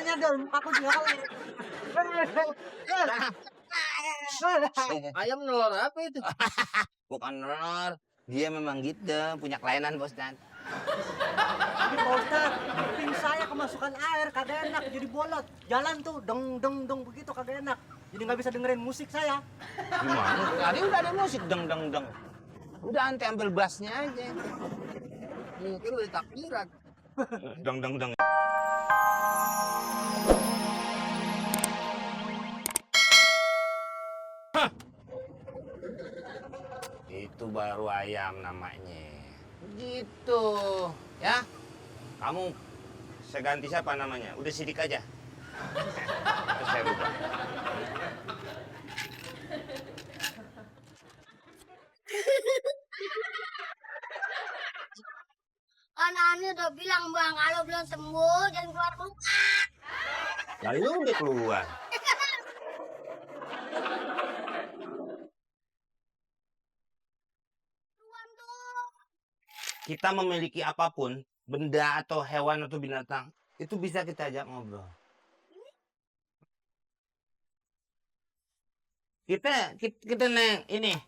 mukanya dong, mukaku juga kali. Ayam nelor apa itu? Bukan nelor, dia memang gitu, punya kelainan Pak Ustadz. Ini Pak Ustadz, kuping saya kemasukan air, kagak enak, jadi bolot. Jalan tuh, deng deng deng begitu kagak enak. Jadi nggak bisa dengerin musik saya. Gimana? Tadi udah ada musik deng deng deng. Udah ante ambil bassnya aja. Mungkin udah takbiran. Deng deng deng. Itu baru ayam namanya. Gitu. Ya. Kamu saya ganti siapa namanya? Udah Sidik aja. Terus saya rubah. Anak-anak udah bilang bang, kalau belum sembuh jangan keluar. Lalu udah keluar. Kita memiliki apapun, benda atau hewan atau binatang, itu bisa kita ajak ngobrol. Kita neng ini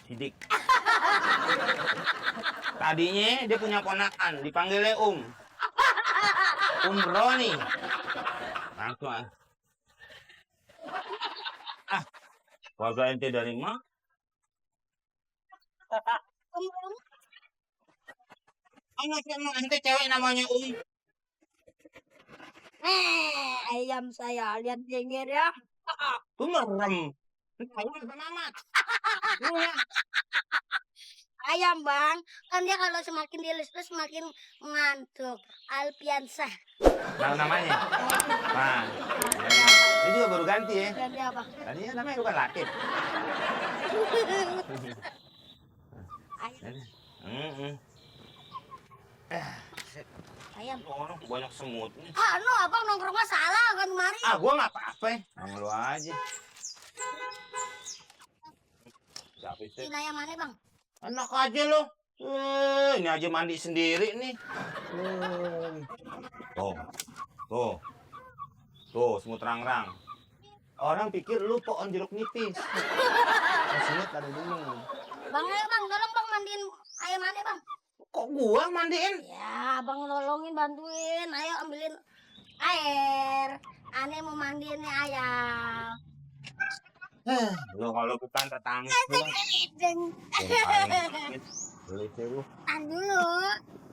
Sidik. Tadinya dia punya ponakan, dipanggilnya Roni. Langsung keluarga ente dari mana? Anak ente cewek namanya Ayam saya lihat jengger ya. Tuh merem. Tahu amat. Ayam bang, kan dia kalau semakin dilus-lus semakin ngantuk. Alpiansah. Nah, namanya? Nah, dia juga baru ganti ya. Ganti apa? Tadinya namanya bukan Latif. Ayam. Ayam. Orang banyak semutnya. Anu abang nongkrong mah salah kan kemari. Gua nggak apa-apa. Lu aja. Siapa itu? Ini ayam mana bang? Enak aja lo. Ini aja mandi sendiri nih. Tuh, semut rang-rang. Orang pikir lu pohon jeruk nipis. Semut ada dulu. Bang, ayo bang, tolong bang mandiin ayam mana bang? Kok gua mandiin? Ya, abang nolongin bantuin. Ayo ambilin air. Ane mau mandiin nih ayam. Lo kalau bukan tetangga. Tahan dulu.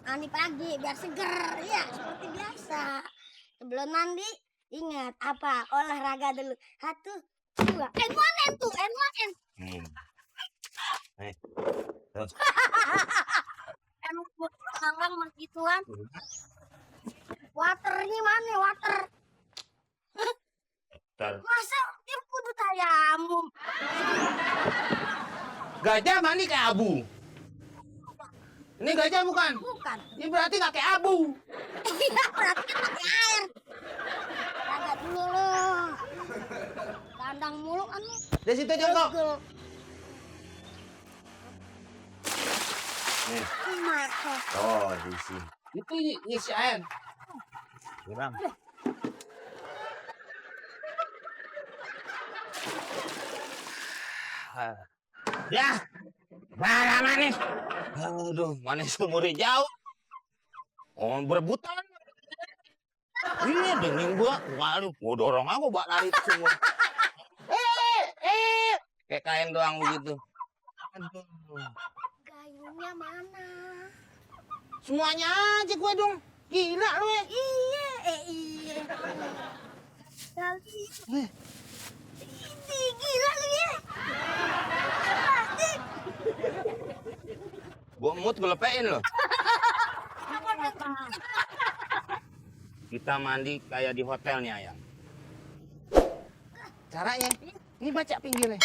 Mandi pagi biar seger. Ya, seperti biasa. Sebelum mandi, ingat apa? Olahraga dulu. 1, 2. N1, N2, N1, N. Emang begituan. Waternya mana? Water. Masa dia kudu tayamum? Gajah mandi kayak abu. Ini gajah bukan? Bukan. Ini berarti nggak kayak abu. Iya, berarti kan pakai air. Agak dulu loh. Kandang mulu kan lu. Dari situ jongkok. Nih. Oh, di sini. Itu isi air. Kurang. Ya, marah manis. Aduh, manis umurnya jauh. Oh, berebutan. Iya, dengin gua. Waduh, gua dorong aku buat lari semua. Kayak kain doang begitu. Aduh. Gayungnya mana? Semuanya aja gua dong. Gila lu ya. Iya, iya. Kali. Ini gila lu ya. Gua mood gua lepein loh. Kita mandi kayak di hotel nih ayam. Caranya, ini baca pinggirnya.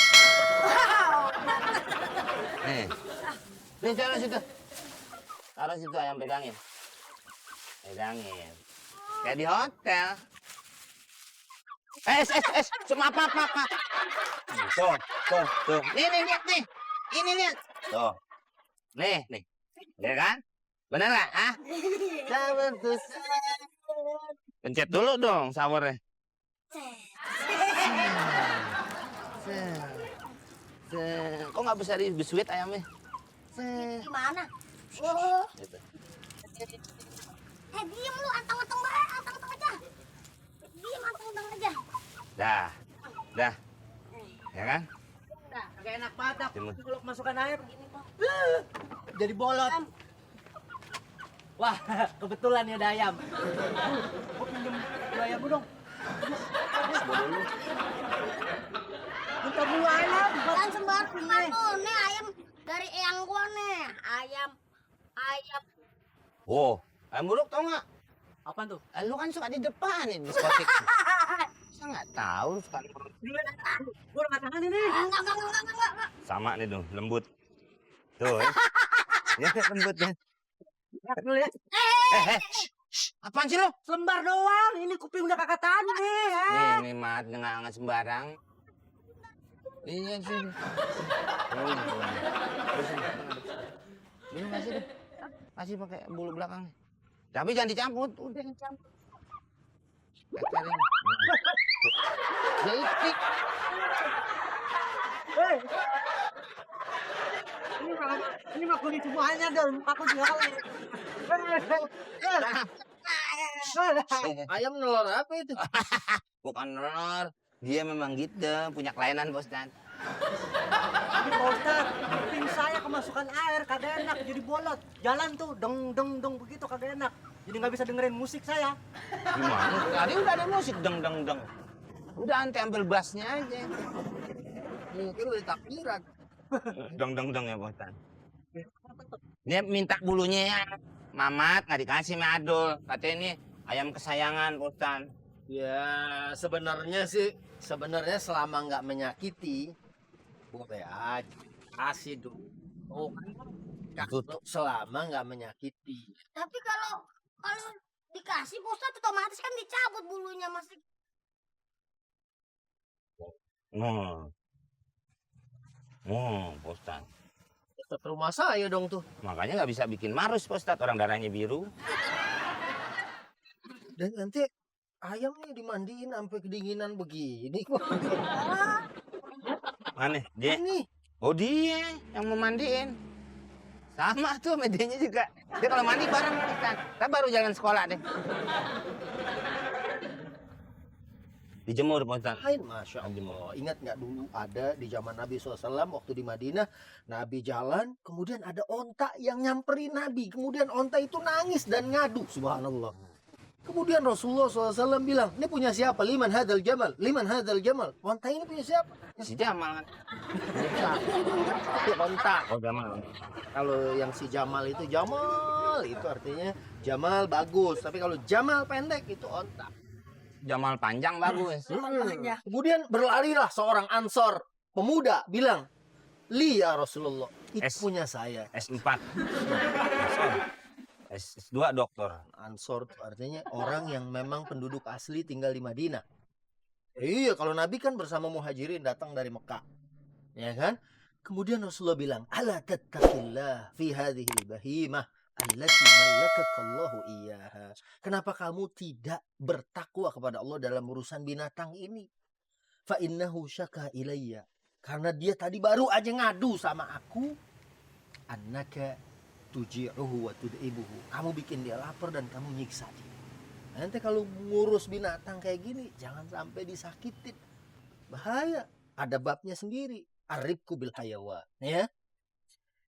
Nih taruh situ. Taruh situ ayam pegangin. Pegangin. Kayak di hotel. Maaf. Tuh. Nih, lihat nih. Ini lihat. Tuh. Nih. Ya kan? Bener nggak? Kenceng Pencet dulu dong sawernya. Kok nggak bisa di biskuit ayamnya? Gimana? Oh, Gitu. diem lu, anteng-anteng banget, anteng-anteng aja. Diem, anteng-anteng aja. Dah, dah, ya kan? Nah, kagak enak banget dah. Cuma- Kalau masukkan air jadi bolot. Wah, kebetulan ya ada ayam. Gua pinjem dua ayam lu dong. Minta dua ayam. Jangan sembarangan lu, nih ayam dari eyang gua nih. Ayam. Oh, ayam buruk tau nggak? Apaan tuh? Lu kan suka di depan nih diskotik. Saya nggak tahu suka. Gua udah matangan ini. Enggak. Sama nih dong, lembut. Tuh, ya, ya lembut ya. Lihat dulu ya. Apaan sih lo? Selembar doang. Ini kuping udah kakak tahan nih. Nih mat nggak sembarang. Iya sih. Ini kasih deh. Kasih pakai bulu belakang. Tapi jangan dicampur. Udah dicampur. Kecarin. Jadi Hei. Ini mah kulit semuanya dong. Aku juga kali. Ayam nelor apa itu? bukan honor. Dia memang gitu, punya kelainan bos dan. Ini Pak Ustadz, kuping saya kemasukan air, kagak enak, jadi bolot. Jalan tuh, deng begitu kagak enak. Jadi nggak bisa dengerin musik saya. Gimana? Tadi udah ada musik deng. Udah anti ambil bassnya aja. Mungkin lu takbiran. Deng ya bos dan. Dia minta bulunya ya. Mamat nggak dikasih sama Adul. Katanya ini ayam kesayangan bos dan. Ya sebenarnya selama nggak menyakiti, boleh aja. Kasih dulu. Oh, Tutup. selama nggak menyakiti. Tapi kalau dikasih Pak Ustadz otomatis kan dicabut bulunya masih. Bos dan. Tetap rumah saya dong tuh. Makanya nggak bisa bikin marus bos dan. Orang darahnya biru. Dan nanti ayamnya dimandiin sampai kedinginan begini. Mana? Dia? Ini Oh dia yang mau mandiin. Sama tuh medianya juga. Dia kalau mandi bareng kan. Kita baru jalan sekolah deh. Dijemur Pak Ustaz. lain, masya Allah. Ingat nggak dulu ada di zaman Nabi SAW waktu di Madinah, Nabi jalan, kemudian ada onta yang nyamperin Nabi, kemudian onta itu nangis dan ngadu, subhanallah. Kemudian Rasulullah SAW bilang, ini punya siapa? Liman hadal jamal, liman hadal jamal. Onta ini punya siapa? Si Jamal kan. Itu onta. Oh Jamal. Kalau yang si Jamal itu artinya Jamal bagus, tapi kalau Jamal pendek itu onta. Jamal panjang bagus. Kemudian berlarilah seorang ansor pemuda bilang, "Li ya Rasulullah, itu S. punya saya." S4. S2 doktor. Ansor itu artinya orang yang memang penduduk asli tinggal di Madinah. Iya, kalau Nabi kan bersama muhajirin datang dari Mekah. Ya kan? Kemudian Rasulullah bilang, "Ala tattaqillah fi hadhil bahimah allati malakakallahu iyyaha." Kenapa kamu tidak bertakwa kepada Allah dalam urusan binatang ini? Fa innahu syaka ilayya. Karena dia tadi baru aja ngadu sama aku. Annaka tuji'uhu wa tud'ibuhu. Kamu bikin dia lapar dan kamu nyiksa dia. Nanti kalau ngurus binatang kayak gini, jangan sampai disakitin. Bahaya. Ada babnya sendiri. Arifku bil hayawan. Ya.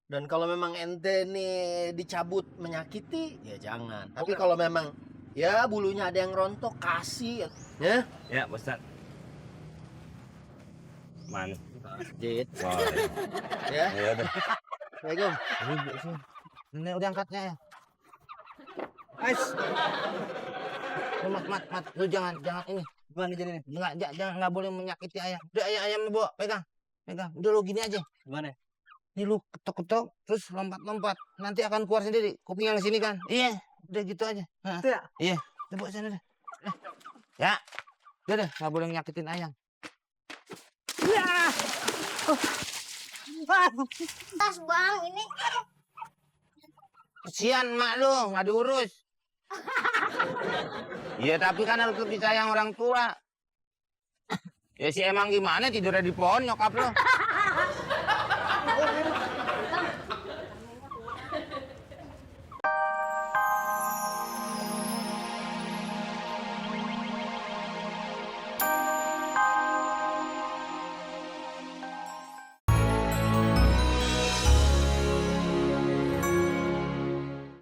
Dan kalau memang ente nih dicabut menyakiti, ya jangan. Tapi kalau memang ya bulunya ada yang rontok, kasih. Ya. Ya, Pak Ustaz. Man. Jit. Oh, Ya. ya udah. Assalamualaikum. Ini udah angkatnya ya. Guys, Mat, lu jangan ini. gimana jadi nih? Jangan boleh menyakiti ayam. Udah ayam bawa, pegang. Udah lu gini aja. Gimana? Ini lu ketok-ketok terus lompat. Nanti akan keluar sendiri. Kuping yang sini kan. Iya, udah gitu aja. Hah. Itu ya? Iya, coba sana deh. Ya. Udah deh, enggak boleh nyakitin ayam. Ya. Tas bang ini. Kesian mak lu, enggak diurus. Iya, tapi kan harus lebih sayang orang tua. Ya si emang gimana tidurnya di pohon nyokap lo?